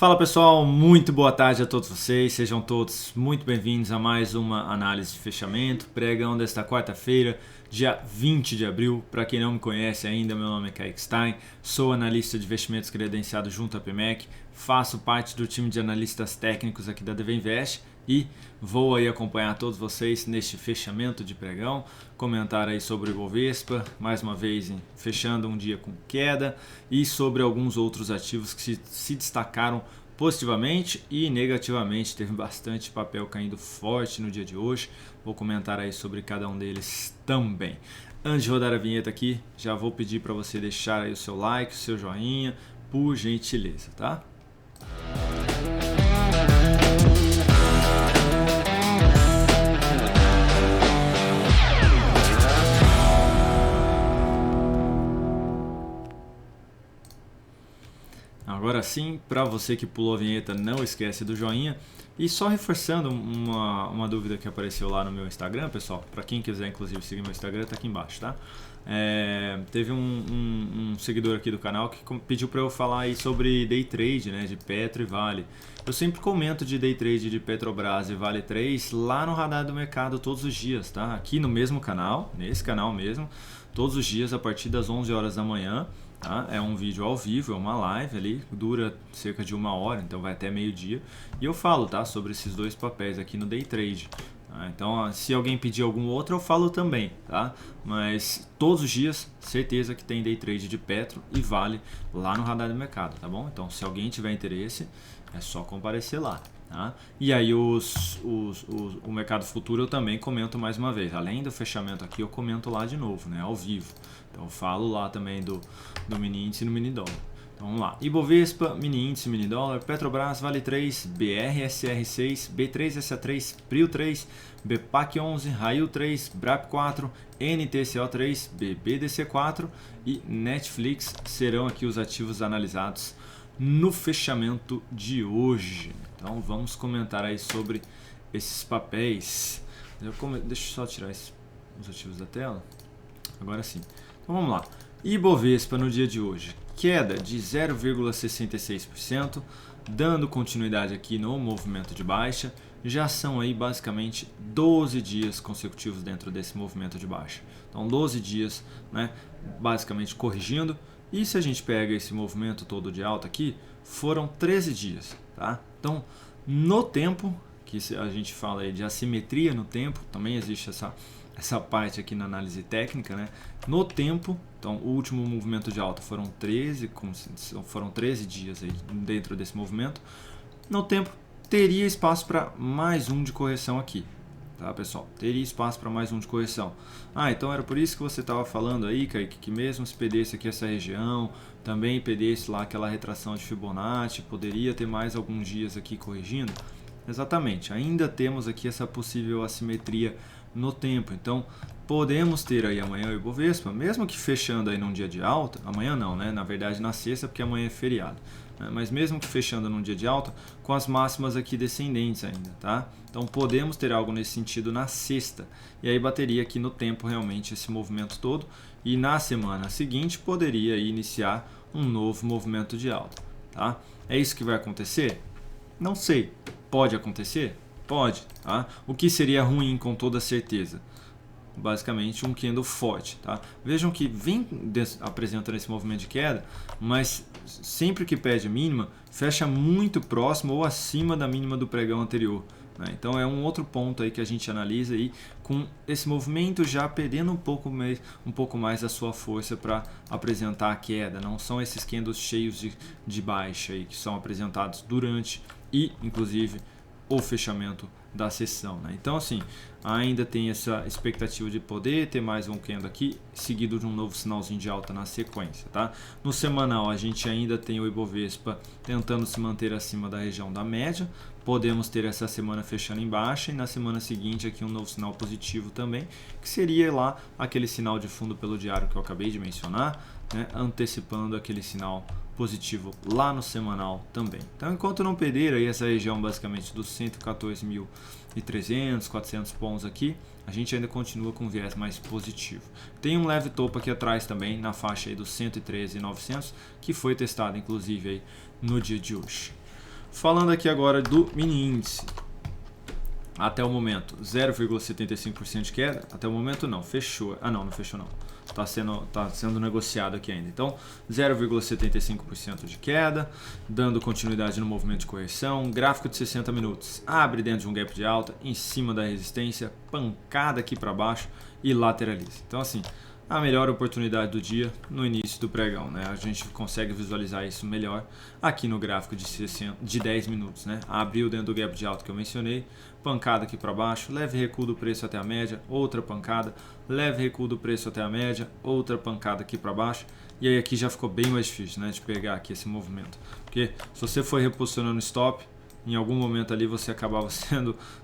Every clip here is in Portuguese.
Fala pessoal, muito boa tarde a todos vocês, sejam todos muito bem-vindos a mais uma análise de fechamento, pregão desta quarta-feira, dia 20 de abril. Para quem não me conhece ainda, meu nome é Kaique Stein, sou analista de investimentos credenciado junto à PMEC, faço parte do time de analistas técnicos aqui da DV Invest e vou aí acompanhar todos vocês neste fechamento de pregão, comentar aí sobre o Ibovespa, mais uma vez fechando um dia com queda, e sobre alguns outros ativos que se destacaram positivamente e negativamente. Teve bastante papel caindo forte no dia de hoje, vou comentar aí sobre cada um deles também. Antes de rodar a vinheta aqui, já vou pedir para você deixar aí o seu like, o seu joinha, por gentileza, tá? Agora sim, para você que pulou a vinheta, não esquece do joinha. E só reforçando uma dúvida que apareceu lá no meu Instagram, pessoal, para quem quiser inclusive seguir meu Instagram, tá aqui embaixo, tá? Teve um seguidor aqui do canal que pediu para eu falar aí sobre day trade, né, de Petro e Vale. Eu sempre comento de day trade de Petrobras e Vale 3 lá no Radar do Mercado todos os dias, tá? Aqui no mesmo canal, nesse canal mesmo, todos os dias a partir das 11 horas da manhã. Tá? É um vídeo ao vivo, é uma live ali, dura cerca de 1 hora, então vai até meio-dia. E eu falo, tá, sobre esses dois papéis aqui no Day Trade. Tá? Então, se alguém pedir algum outro, eu falo também, tá? Mas todos os dias, certeza que tem Day Trade de Petro e Vale lá no Radar do Mercado, tá bom? Então, se alguém tiver interesse, é só comparecer lá. Tá? E aí o mercado futuro eu também comento mais uma vez. Além do fechamento aqui, eu comento lá de novo, né, ao vivo. Então eu falo lá também do mini índice e no mini dólar. Então vamos lá. Ibovespa, mini índice, mini dólar, Petrobras, Vale 3, BRSR 6, B3SA3, PRIO 3, BPAC 11, Rail 3, BRAP 4, NTCO 3, BBDC 4 e Netflix serão aqui os ativos analisados no fechamento de hoje. Então vamos comentar aí sobre esses papéis. Deixa eu só tirar os ativos da tela. Agora sim. Então vamos lá. Ibovespa no dia de hoje, queda de 0,66%, dando continuidade aqui no movimento de baixa. Já são aí basicamente 12 dias consecutivos dentro desse movimento de baixa. Então 12 dias, né, basicamente corrigindo. E se a gente pega esse movimento todo de alta aqui, foram 13 dias, tá? Então, no tempo, que a gente fala aí de assimetria no tempo, também existe essa parte aqui na análise técnica, né? No tempo, então o último movimento de alta foram 13 dias aí dentro desse movimento. No tempo, teria espaço para mais um de correção aqui. Tá, pessoal? Teria espaço para mais um de correção. Então era por isso que você estava falando aí, Kaique, que mesmo se perdesse aqui essa região, também perdesse lá aquela retração de Fibonacci, poderia ter mais alguns dias aqui corrigindo? Exatamente, ainda temos aqui essa possível assimetria no tempo. Então podemos ter aí amanhã o Ibovespa, mesmo que fechando aí num dia de alta, amanhã não, né? Na verdade na sexta, porque amanhã é feriado. Mas mesmo que fechando num dia de alta, com as máximas aqui descendentes ainda, tá? Então podemos ter algo nesse sentido na sexta, e aí bateria aqui no tempo realmente esse movimento todo, e na semana seguinte poderia iniciar um novo movimento de alta, tá? É isso que vai acontecer? Não sei. Pode acontecer? Pode, tá? O que seria ruim com toda certeza? Basicamente um candle forte, tá? Vejam que vem apresentando esse movimento de queda, mas sempre que perde mínima, fecha muito próximo ou acima da mínima do pregão anterior, né? Então é um outro ponto aí que a gente analisa aí, com esse movimento já perdendo um pouco mais a sua força para apresentar a queda. Não são esses candles cheios de baixa aí que são apresentados durante e inclusive o fechamento da sessão, né? Então assim, ainda tem essa expectativa de poder ter mais um candle aqui, seguido de um novo sinalzinho de alta na sequência, tá? No semanal a gente ainda tem o Ibovespa tentando se manter acima da região da média. Podemos ter essa semana fechando em baixa e na semana seguinte aqui um novo sinal positivo também, que seria lá aquele sinal de fundo pelo diário que eu acabei de mencionar, né? Antecipando aquele sinal positivo lá no semanal também. Então, enquanto não perder aí essa região basicamente dos 114.300, 400 pontos aqui, a gente ainda continua com um viés mais positivo. Tem um leve topo aqui atrás também, na faixa aí dos 113.900, que foi testado inclusive aí no dia de hoje. Falando aqui agora do mini índice. Até o momento, 0,75% de queda. Até o momento não, fechou. Ah não, não fechou não. Tá sendo negociado aqui ainda. Então, 0,75% de queda, dando continuidade no movimento de correção. Gráfico de 60 minutos. Abre dentro de um gap de alta, em cima da resistência, pancada aqui para baixo e lateraliza. Então assim, a melhor oportunidade do dia no início do pregão, né? A gente consegue visualizar isso melhor aqui no gráfico de 10 minutos, né? Abriu dentro do gap de alta que eu mencionei, pancada aqui para baixo, leve recuo do preço até a média, outra pancada, leve recuo do preço até a média, outra pancada aqui para baixo, e aí aqui já ficou bem mais difícil, né, de pegar aqui esse movimento, porque se você for reposicionando stop, em algum momento ali você acabava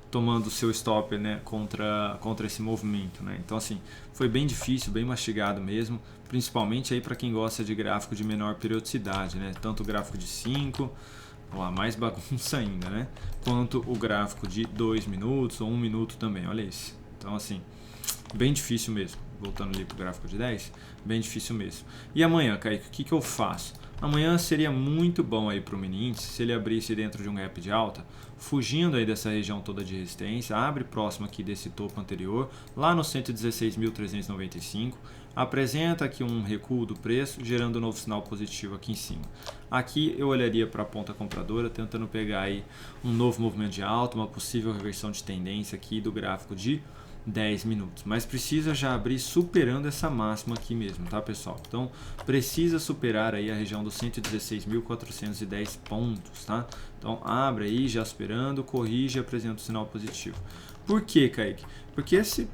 tomando o seu stop, né, contra esse movimento, né? Então assim, foi bem difícil, bem mastigado mesmo, principalmente aí para quem gosta de gráfico de menor periodicidade, né? Tanto o gráfico de 5, ó, mais bagunça ainda, né? Quanto o gráfico de 2 minutos ou 1 minuto também, olha isso. Então assim, bem difícil mesmo. Voltando ali para o gráfico de 10, bem difícil mesmo. E amanhã, Kaique, o que eu faço? Amanhã seria muito bom aí para o mini índice se ele abrisse dentro de um gap de alta, fugindo aí dessa região toda de resistência, abre próximo aqui desse topo anterior, lá no 116.395, apresenta aqui um recuo do preço, gerando um novo sinal positivo aqui em cima. Aqui eu olharia para a ponta compradora, tentando pegar aí um novo movimento de alta, uma possível reversão de tendência aqui do gráfico de 10 minutos, mas precisa já abrir superando essa máxima aqui mesmo, tá pessoal? Então precisa superar aí a região dos 116.410 pontos, tá? Então abre aí já superando, corrige e apresenta o sinal positivo. Por que, Kaique? Porque esse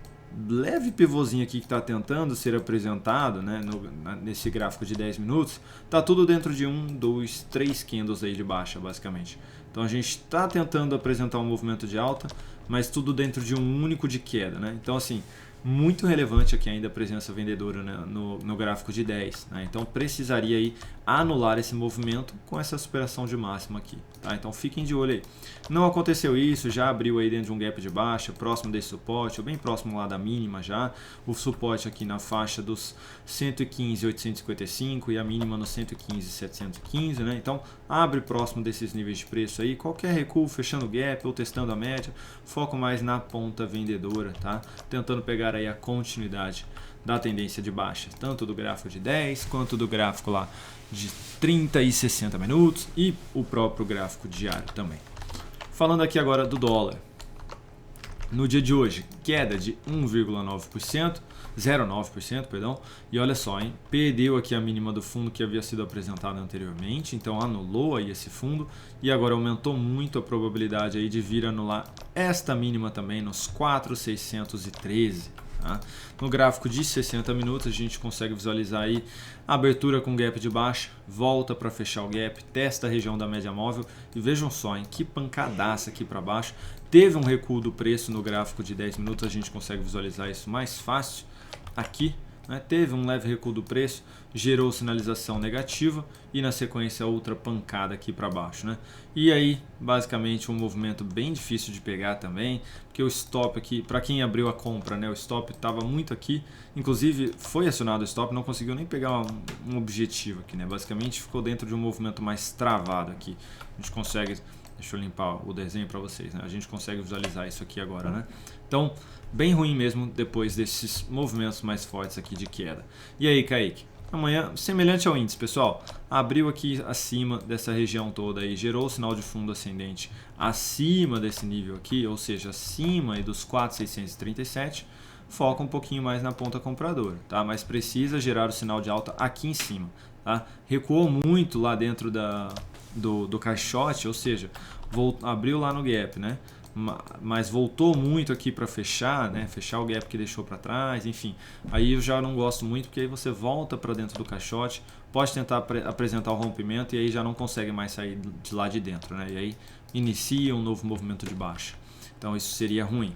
leve pivôzinho aqui que está tentando ser apresentado, né, nesse gráfico de 10 minutos, tá tudo dentro de 1, 2, 3 candles aí de baixa, basicamente. Então a gente está tentando apresentar um movimento de alta, mas tudo dentro de um único de queda, né? Então assim, muito relevante aqui ainda a presença vendedora, né, no gráfico de 10, né? Então precisaria aí anular esse movimento com essa superação de máxima aqui, tá? Então fiquem de olho aí. Não aconteceu isso, já abriu aí dentro de um gap de baixa, próximo desse suporte, ou bem próximo lá da mínima já, o suporte aqui na faixa dos 115.855 e a mínima no 115.715, né? Então abre próximo desses níveis de preço aí, qualquer recuo fechando o gap ou testando a média, foco mais na ponta vendedora, tá? Tentando pegar aí a continuidade da tendência de baixa, tanto do gráfico de 10 quanto do gráfico lá de 30 e 60 minutos e o próprio gráfico diário também. Falando aqui agora do dólar. No dia de hoje, queda de 1,9%, 0,9%, perdão, e olha só, hein, perdeu aqui a mínima do fundo que havia sido apresentada anteriormente, então anulou aí esse fundo e agora aumentou muito a probabilidade aí de vir anular esta mínima também nos 4.613. Tá? No gráfico de 60 minutos a gente consegue visualizar aí a abertura com gap de baixa, volta para fechar o gap, testa a região da média móvel e vejam só, hein, que pancadaça aqui para baixo. Teve um recuo do preço no gráfico de 10 minutos, a gente consegue visualizar isso mais fácil aqui, né? Teve um leve recuo do preço, gerou sinalização negativa e na sequência outra pancada aqui para baixo, né? E aí basicamente um movimento bem difícil de pegar também, porque o stop aqui, para quem abriu a compra, né, o stop estava muito aqui, inclusive foi acionado o stop, não conseguiu nem pegar um objetivo aqui, né? Basicamente ficou dentro de um movimento mais travado aqui. A gente consegue, deixa eu limpar o desenho para vocês, né? A gente consegue visualizar isso aqui agora, né? Então, bem ruim mesmo depois desses movimentos mais fortes aqui de queda. E aí, Kaique? Amanhã, semelhante ao índice, pessoal, abriu aqui acima dessa região toda aí, gerou o sinal de fundo ascendente acima desse nível aqui, ou seja, acima aí dos 4.637, foca um pouquinho mais na ponta compradora, tá? Mas precisa gerar o sinal de alta aqui em cima, tá? Recuou muito lá dentro do caixote, ou seja, abriu lá no gap, né? Mas voltou muito aqui para fechar, né? Fechar o gap que deixou para trás, enfim. Aí eu já não gosto muito, porque aí você volta para dentro do caixote, pode tentar apresentar o rompimento e aí já não consegue mais sair de lá de dentro, né? E aí inicia um novo movimento de baixa. Então isso seria ruim.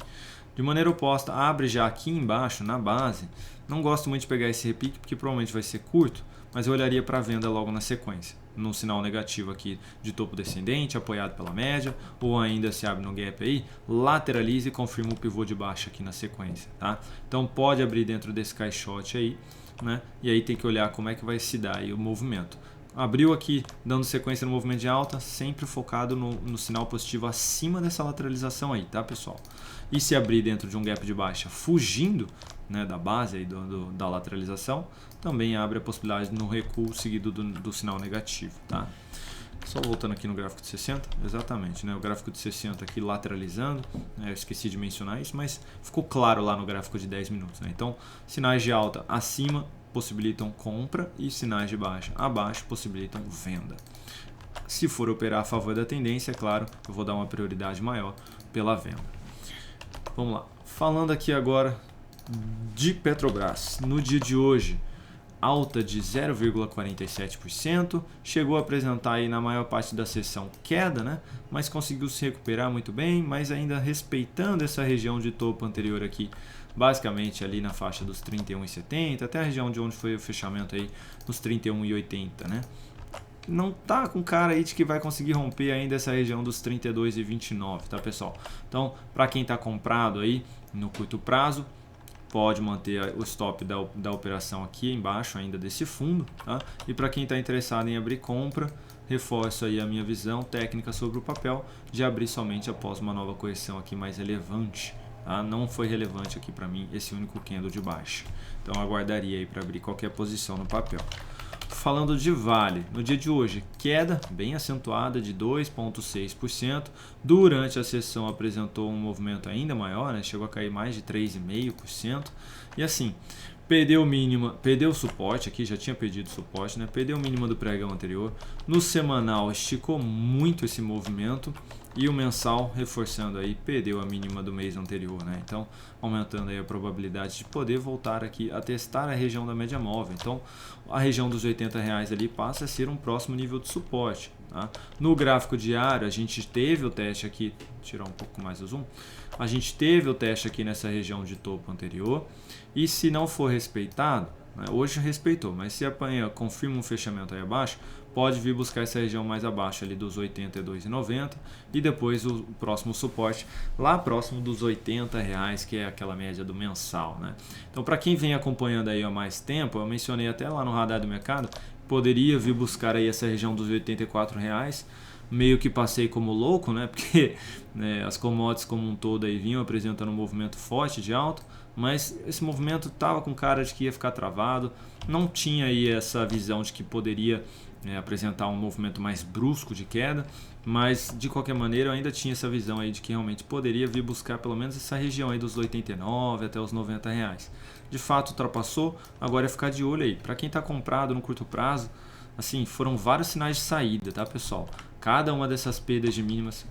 De maneira oposta, abre já aqui embaixo, na base. Não gosto muito de pegar esse repique, porque provavelmente vai ser curto, mas eu olharia para a venda logo na sequência, num sinal negativo aqui de topo descendente, apoiado pela média, ou ainda se abre no gap aí, lateraliza e confirma o pivô de baixa aqui na sequência, tá? Então pode abrir dentro desse caixote aí, né? E aí tem que olhar como é que vai se dar aí o movimento. abriu aqui dando sequência no movimento de alta, sempre focado no sinal positivo acima dessa lateralização aí, tá pessoal? E se abrir dentro de um gap de baixa fugindo, né, da base aí da lateralização, também abre a possibilidade no recuo seguido do sinal negativo, tá? Só voltando aqui no gráfico de 60, exatamente, né? O gráfico de 60 aqui lateralizando, né? Eu esqueci de mencionar isso, mas ficou claro lá no gráfico de 10 minutos, né? Então, sinais de alta acima possibilitam compra e sinais de baixa abaixo possibilitam venda. Se for operar a favor da tendência, é claro, eu vou dar uma prioridade maior pela venda. Vamos lá. Falando aqui agora de Petrobras. No dia de hoje, alta de 0,47%, chegou a apresentar aí na maior parte da sessão queda, né? Mas conseguiu se recuperar muito bem, mas ainda respeitando essa região de topo anterior aqui, basicamente ali na faixa dos 31,70, até a região de onde foi o fechamento aí, nos 31,80, né? Não tá com cara aí de que vai conseguir romper ainda essa região dos 32,29, tá pessoal? Então, para quem tá comprado aí no curto prazo, pode manter o stop da operação aqui embaixo ainda desse fundo, tá? E para quem está interessado em abrir compra, reforço aí a minha visão técnica sobre o papel de abrir somente após uma nova correção aqui mais relevante, tá? Não foi relevante aqui para mim esse único candle de baixa, então aguardaria aí para abrir qualquer posição no papel. Falando de Vale, no dia de hoje, queda bem acentuada de 2,6%. Durante a sessão apresentou um movimento ainda maior, né? Chegou a cair mais de 3,5%. E assim, perdeu o suporte aqui, já tinha perdido suporte, né? Perdeu o mínimo do pregão anterior. No semanal esticou muito esse movimento e o mensal, reforçando aí, perdeu a mínima do mês anterior, né? Então, aumentando aí a probabilidade de poder voltar aqui a testar a região da média móvel. Então, a região dos R$80 ali passa a ser um próximo nível de suporte, tá? No gráfico diário, a gente teve o teste aqui, tirar um pouco mais o zoom, a gente teve o teste aqui nessa região de topo anterior, e se não for respeitado, né, hoje respeitou, mas se apanhar, confirma um fechamento aí abaixo, pode vir buscar essa região mais abaixo ali dos 82,90 e depois o próximo suporte lá próximo dos R$80, que é aquela média do mensal, né? Então, para quem vem acompanhando aí há mais tempo, eu mencionei até lá no radar do mercado, poderia vir buscar aí essa região dos R$84, meio que passei como louco, né? Porque né, as commodities como um todo aí vinham apresentando um movimento forte de alta, mas esse movimento estava com cara de que ia ficar travado, não tinha aí essa visão de que poderia apresentar um movimento mais brusco de queda, mas de qualquer maneira eu ainda tinha essa visão aí de que realmente poderia vir buscar pelo menos essa região aí dos 89 até os R$90. De fato ultrapassou, agora é ficar de olho aí. Para quem está comprado no curto prazo, assim, foram vários sinais de saída, tá pessoal? Cada uma dessas perdas de mínimas,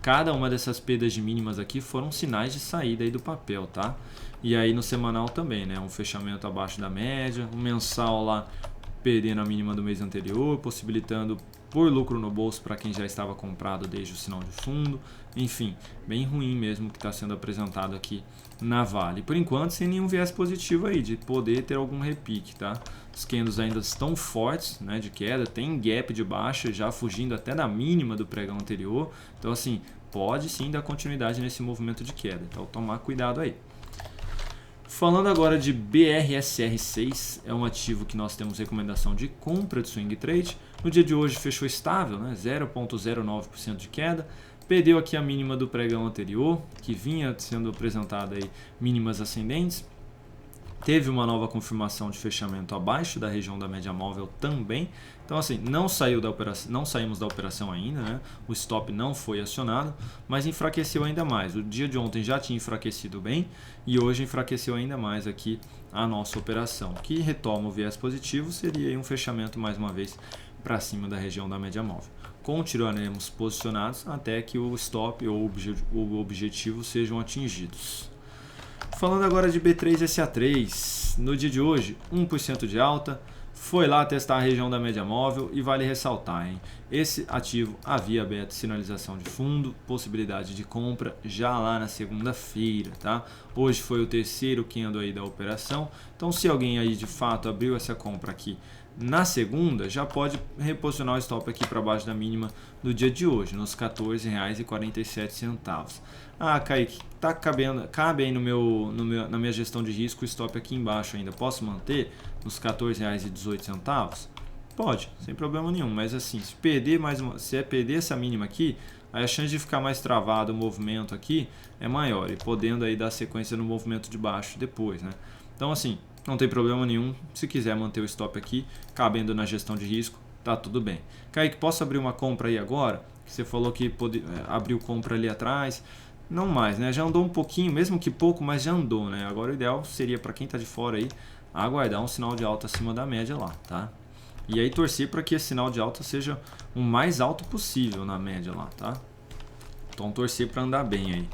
cada uma dessas perdas de mínimas aqui foram sinais de saída aí do papel, tá? E aí no semanal também, né? Um fechamento abaixo da média, um mensal lá perdendo a mínima do mês anterior, possibilitando por lucro no bolso para quem já estava comprado desde o sinal de fundo. Enfim, bem ruim mesmo que está sendo apresentado aqui na Vale. Por enquanto, sem nenhum viés positivo aí, de poder ter algum repique, tá? Os candles ainda estão fortes, né, de queda, tem gap de baixa, já fugindo até da mínima do pregão anterior. Então, assim, pode sim dar continuidade nesse movimento de queda. Então, tomar cuidado aí. Falando agora de BRSR6, é um ativo que nós temos recomendação de compra de swing trade. No dia de hoje fechou estável, né? 0,09% de queda. Perdeu aqui a mínima do pregão anterior, que vinha sendo apresentada aí mínimas ascendentes. Teve uma nova confirmação de fechamento abaixo da região da média móvel também. Então assim, não saímos da operação ainda, né? O stop não foi acionado, mas enfraqueceu ainda mais. O dia de ontem já tinha enfraquecido bem e hoje enfraqueceu ainda mais aqui a nossa operação. Que retoma o viés positivo, seria aí um fechamento mais uma vez para cima da região da média móvel. Continuaremos posicionados até que o stop ou o objetivo sejam atingidos. Falando agora de B3SA3, no dia de hoje, 1% de alta, foi lá testar a região da média móvel e vale ressaltar, hein? Esse ativo havia aberto sinalização de fundo, possibilidade de compra já lá na segunda-feira, tá? Hoje foi o terceiro candle aí da operação, então se alguém aí de fato abriu essa compra aqui na segunda, já pode reposicionar o stop aqui para baixo da mínima do dia de hoje, nos R$14,47. Ah, Kaique, cabe aí na minha gestão de risco o stop aqui embaixo ainda. Posso manter nos R$14,18? Pode, sem problema nenhum, mas assim, se perder se perder essa mínima aqui, aí a chance de ficar mais travado o movimento aqui é maior e podendo aí dar sequência no movimento de baixo depois, né? Então assim, não tem problema nenhum, se quiser manter o stop aqui, cabendo na gestão de risco, tá tudo bem. Kaique, posso abrir uma compra aí agora? Você falou que abriu compra ali atrás, não mais, né? Já andou um pouquinho, mesmo que pouco, mas já andou, né? Agora o ideal seria para quem tá de fora aí, aguardar um sinal de alta acima da média lá, tá? E aí torcer para que esse sinal de alta seja o mais alto possível na média lá, tá? Então torcer para andar bem aí.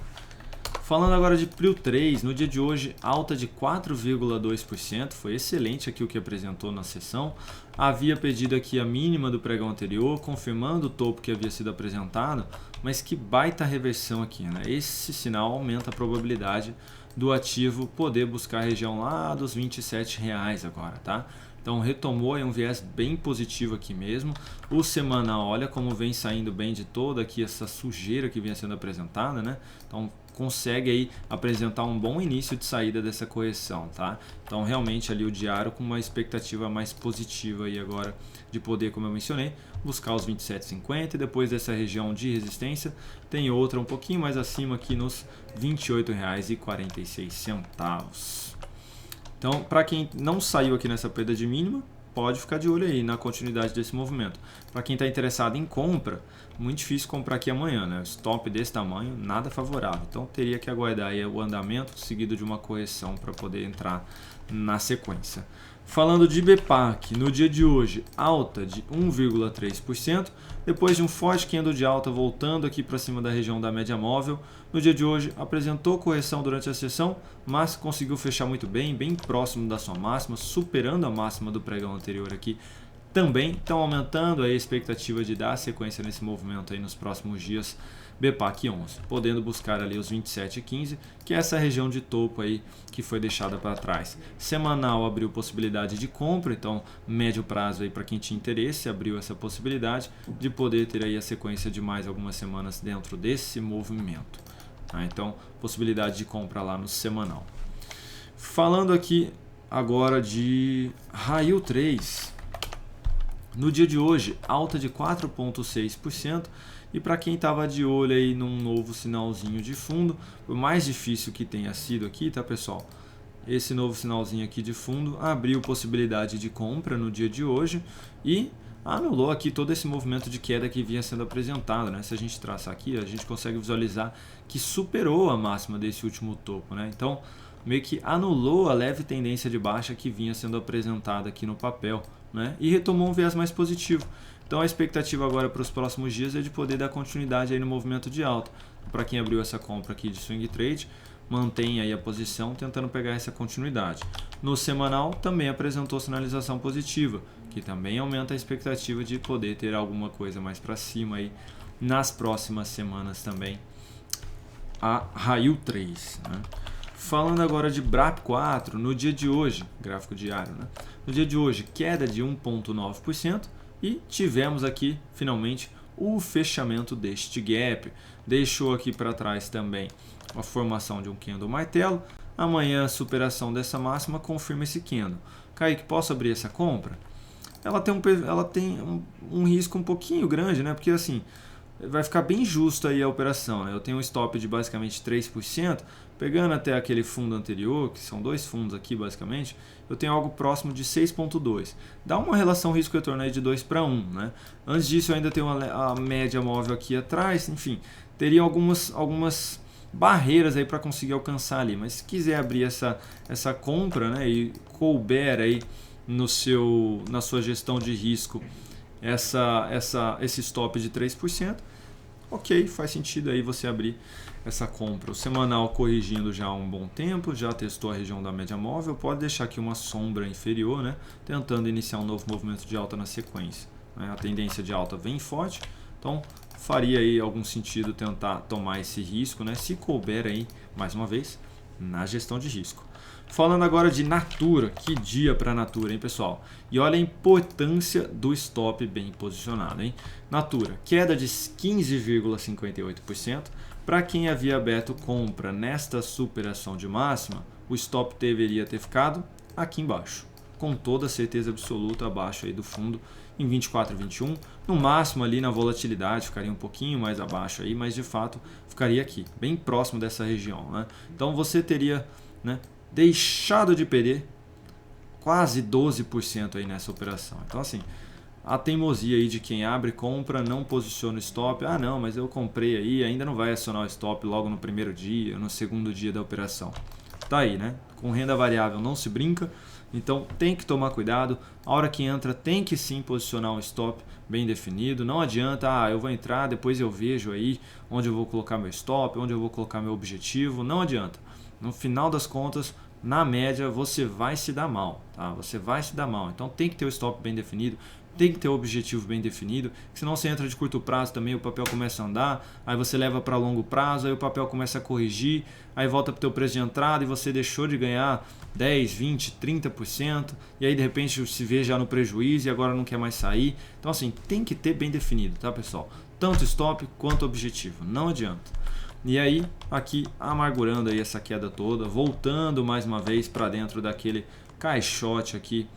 Falando agora de Prio 3, no dia de hoje alta de 4,2%, foi excelente aqui o que apresentou na sessão. Havia pedido aqui a mínima do pregão anterior, confirmando o topo que havia sido apresentado, mas que baita reversão aqui, né? Esse sinal aumenta a probabilidade do ativo poder buscar a região lá dos R$27 agora, tá? Então retomou aí um viés bem positivo aqui mesmo. O semanal, olha como vem saindo bem de toda aqui essa sujeira que vinha sendo apresentada, né? Então consegue aí apresentar um bom início de saída dessa correção, tá? Então realmente ali o diário com uma expectativa mais positiva aí agora de poder, como eu mencionei, buscar os 27,50 e depois dessa região de resistência tem outra um pouquinho mais acima aqui nos R$28,46. Então, para quem não saiu aqui nessa perda de mínima, pode ficar de olho aí na continuidade desse movimento. Para quem está interessado em compra, muito difícil comprar aqui amanhã, né? Stop desse tamanho, nada favorável. Então, teria que aguardar aí o andamento seguido de uma correção para poder entrar na sequência. Falando de BPAC, no dia de hoje, alta de 1,3%, depois de um forte candle de alta voltando aqui para cima da região da média móvel. No dia de hoje, apresentou correção durante a sessão, mas conseguiu fechar muito bem, bem próximo da sua máxima, superando a máxima do pregão anterior aqui também. Estão aumentando a expectativa de dar sequência nesse movimento aí nos próximos dias. BPAC 11, podendo buscar ali os 27,15, que é essa região de topo aí que foi deixada para trás. Semanal abriu possibilidade de compra, então médio prazo aí para quem tinha interesse, abriu essa possibilidade de poder ter aí a sequência de mais algumas semanas dentro desse movimento. Então, possibilidade de compra lá no semanal. Falando aqui agora de Raio 3, no dia de hoje, alta de 4,6%. E para quem estava de olho aí num novo sinalzinho de fundo, por mais difícil que tenha sido aqui, tá pessoal? Esse novo sinalzinho aqui de fundo abriu possibilidade de compra no dia de hoje e anulou aqui todo esse movimento de queda que vinha sendo apresentado, né? Se a gente traçar aqui, a gente consegue visualizar que superou a máxima desse último topo, né? Então, meio que anulou a leve tendência de baixa que vinha sendo apresentada aqui no papel, né? E retomou um viés mais positivo. Então a expectativa agora para os próximos dias é de poder dar continuidade aí no movimento de alta. Para quem abriu essa compra aqui de swing trade, mantém aí a posição tentando pegar essa continuidade. No semanal também apresentou sinalização positiva, que também aumenta a expectativa de poder ter alguma coisa mais para cima aí nas próximas semanas também. A Raio 3, né? Falando agora de BRAP4, no dia de hoje, gráfico diário, né? No dia de hoje, queda de 1,9%. E tivemos aqui, finalmente, o fechamento deste gap. Deixou aqui para trás também a formação de um candle martelo. Amanhã, a superação dessa máxima confirma esse candle. Kaique, posso abrir essa compra? Ela tem um risco um pouquinho grande, né? Porque assim, vai ficar bem justo aí a operação, né? Eu tenho um stop de basicamente 3%, pegando até aquele fundo anterior, que são dois fundos aqui basicamente, eu tenho algo próximo de 6,2. Dá uma relação risco-retorno aí de 2 para 1, né? Antes disso eu ainda tenho a média móvel aqui atrás, enfim, teria algumas barreiras aí para conseguir alcançar ali, mas se quiser abrir essa compra, né, e couber aí na sua gestão de risco esse stop de 3%, ok, faz sentido aí você abrir essa compra. O semanal corrigindo já há um bom tempo, já testou a região da média móvel, pode deixar aqui uma sombra inferior, né, tentando iniciar um novo movimento de alta na sequência, né? A tendência de alta vem forte, então faria aí algum sentido tentar tomar esse risco, né, se couber aí, mais uma vez, na gestão de risco. Falando agora de Natura, que dia para Natura, hein, pessoal? E olha a importância do stop bem posicionado, hein? Natura, queda de 15,58%. Para quem havia aberto compra nesta superação de máxima, o stop deveria ter ficado aqui embaixo, com toda certeza absoluta abaixo aí do fundo em 24 e 21, no máximo ali na volatilidade ficaria um pouquinho mais abaixo aí, mas de fato ficaria aqui, bem próximo dessa região, né? Então você teria, né, deixado de perder quase 12% aí nessa operação. Então assim, a teimosia aí de quem abre, compra, não posiciona o stop. Ah não, mas eu comprei aí, ainda não vai acionar o stop logo no primeiro dia, no segundo dia da operação. Tá aí, né? Com renda variável não se brinca, então tem que tomar cuidado. A hora que entra tem que sim posicionar um stop bem definido. Não adianta, eu vou entrar, depois eu vejo aí onde eu vou colocar meu stop, onde eu vou colocar meu objetivo. Não adianta. No final das contas, na média, você vai se dar mal, tá? Você vai se dar mal. Então tem que ter o stop bem definido, tem que ter o objetivo bem definido, senão você entra de curto prazo também, o papel começa a andar, aí você leva para longo prazo, aí o papel começa a corrigir, aí volta para o teu preço de entrada e você deixou de ganhar 10, 20, 30%, e aí de repente se vê já no prejuízo e agora não quer mais sair. Então assim, tem que ter bem definido, tá pessoal? Tanto stop quanto objetivo, não adianta. E aí, aqui amargurando aí essa queda toda, voltando mais uma vez para dentro daquele caixote aqui,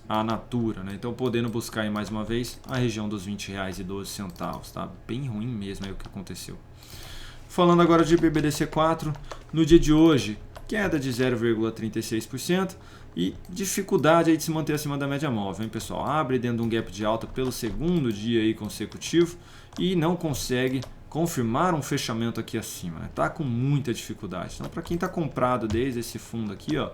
a Natura, né? Então podendo buscar aí mais uma vez a região dos R$20,12, tá? Bem ruim mesmo aí o que aconteceu. Falando agora de BBDC4, no dia de hoje, queda de 0,36% e dificuldade aí de se manter acima da média móvel, hein, pessoal? Abre dentro de um gap de alta pelo segundo dia aí consecutivo e não consegue confirmar um fechamento aqui acima, né? Tá com muita dificuldade. Então, para quem está comprado desde esse fundo aqui, ó,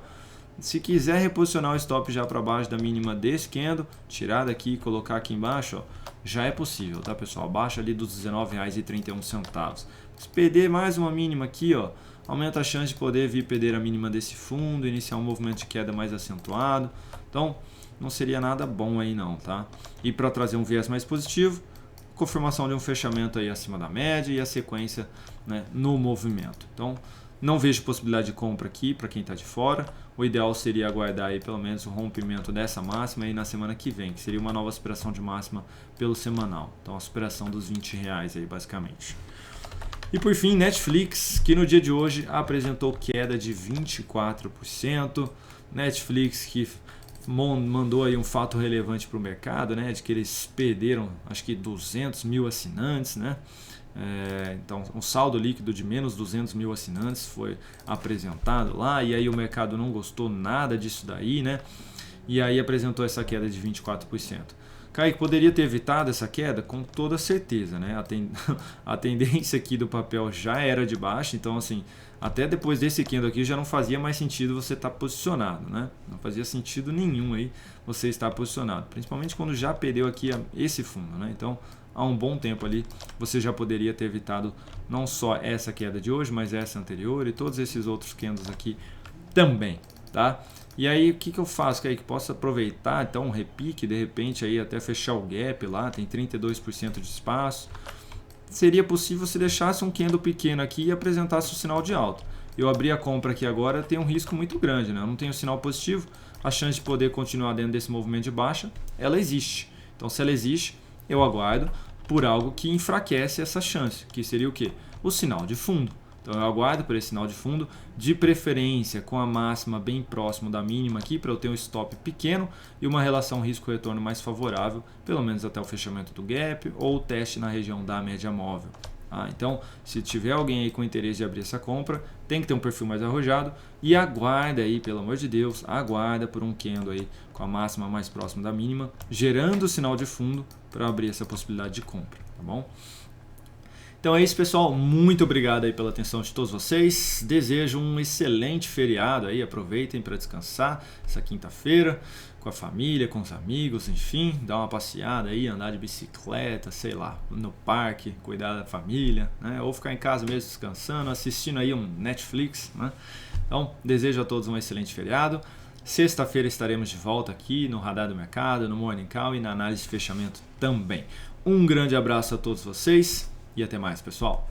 se quiser reposicionar o stop já para baixo da mínima desse candle, tirar daqui e colocar aqui embaixo, ó, já é possível, tá pessoal? Abaixo ali dos R$19,31. Se perder mais uma mínima aqui, ó, aumenta a chance de poder vir perder a mínima desse fundo, iniciar um movimento de queda mais acentuado. Então, não seria nada bom aí não, tá? E para trazer um viés mais positivo, confirmação de um fechamento aí acima da média e a sequência, né, no movimento. Então, não vejo possibilidade de compra aqui para quem está de fora. O ideal seria aguardar aí pelo menos o rompimento dessa máxima aí na semana que vem, que seria uma nova superação de máxima pelo semanal. Então a superação dos R$20 aí basicamente. E por fim, Netflix, que no dia de hoje apresentou queda de 24%. Netflix que mandou aí um fato relevante para o mercado, né, de que eles perderam acho que 200 mil assinantes, né? Então um saldo líquido de menos 200 mil assinantes foi apresentado lá, e aí o mercado não gostou nada disso daí, né? E aí apresentou essa queda de 24%. Kaique, poderia ter evitado essa queda? Com toda certeza, né? A tendência aqui do papel já era de baixa, então assim, até depois desse candle aqui já não fazia mais sentido você estar posicionado, né? Não fazia sentido nenhum aí você estar posicionado, principalmente quando já perdeu aqui esse fundo, né? Então, há um bom tempo ali você já poderia ter evitado não só essa queda de hoje, mas essa anterior e todos esses outros candles aqui também, tá? E aí o que eu faço, que posso aproveitar então um repique, de repente aí até fechar o gap lá, tem 32% de espaço. Seria possível se deixasse um candle pequeno aqui e apresentasse o sinal de alta. Eu abri a compra aqui agora, tem um risco muito grande, né? Eu não tenho sinal positivo, a chance de poder continuar dentro desse movimento de baixa, ela existe. Então se ela existe, eu aguardo por algo que enfraquece essa chance, que seria o quê? O sinal de fundo. Então eu aguardo por esse sinal de fundo, de preferência com a máxima bem próximo da mínima aqui, para eu ter um stop pequeno e uma relação risco-retorno mais favorável, pelo menos até o fechamento do gap ou o teste na região da média móvel. Então, se tiver alguém aí com interesse de abrir essa compra, tem que ter um perfil mais arrojado e aguarda aí, pelo amor de Deus, aguarda por um candle aí com a máxima mais próxima da mínima, gerando o sinal de fundo para abrir essa possibilidade de compra, tá bom? Então é isso, pessoal, muito obrigado aí pela atenção de todos vocês, desejo um excelente feriado aí, aproveitem para descansar essa quinta-feira, com a família, com os amigos, enfim, dar uma passeada aí, andar de bicicleta, sei lá, no parque, cuidar da família, né? Ou ficar em casa mesmo descansando, assistindo aí um Netflix, né? Então, desejo a todos um excelente feriado. Sexta-feira estaremos de volta aqui no Radar do Mercado, no Morning Call e na análise de fechamento também. Um grande abraço a todos vocês e até mais, pessoal.